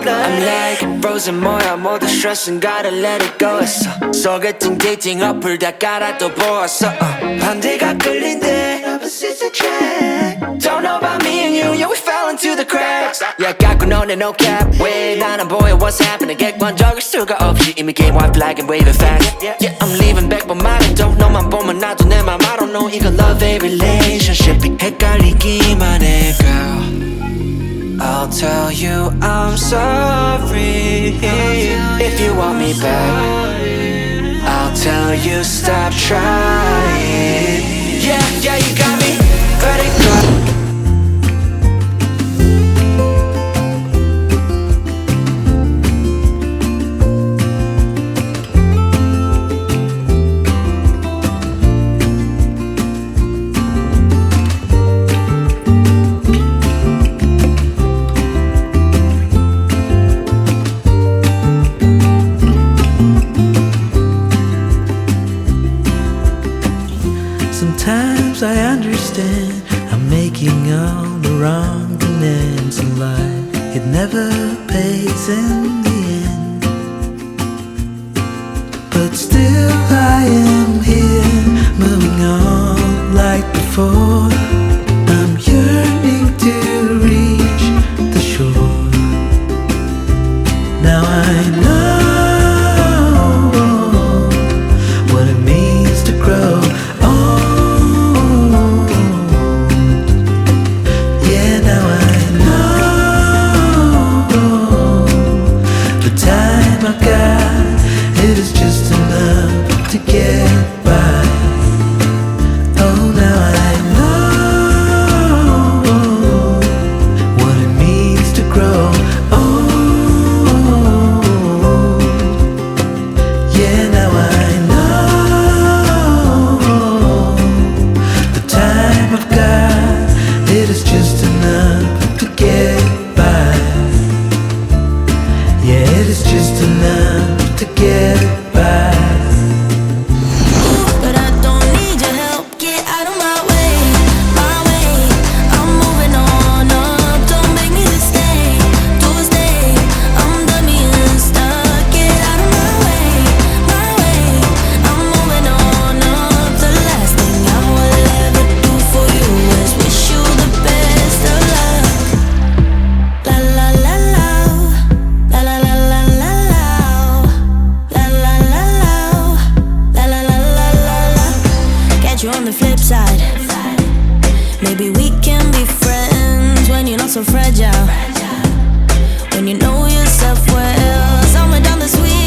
I'm like frozen 뭐야 모두 stress은 gotta let it go 했어 소개팅 데이팅 어플 다 깔아도 보았어 반대가 끌린대 opposites attract Don't know about me and you, yeah we fell into the cracks Yeah 깎고 너네 no cap 왜 나는 보여 what's happening 객관적일 수가 없이 이미 game white flag and waving fast Yeah I'm leaving back but 말해도 너만 보면 나도 내 맘 I don't know 이거 love a relationship 헷갈리기만 해 girl I'll tell you I'm sorry if you want me back I'll tell you stop trying Yeah, yeah, you got me, let it go Sometimes I understand I'm making all the wrong demands in life It never pays in the end But still I am here moving on like before I'm yearning to reach the shore Now I know what it means to grow I've got, it is just enough to get by Oh, now I know what it means to grow old Yeah, now I know the time I've got, it is just enough to get by Yeah, it is just enough to get by But I don't need your help, get out of my way, my way I'm moving on up, don't make me stay, to stay I'm done being stuck, get out of my way, my way I'm moving on up, the last thing I will ever do for you is wish you the best of luck La la la la La la la la la La la la la La la la la la la Catch you on the flip side Maybe we can be friends when you're not so fragile When you know yourself well Somewhere down the sweet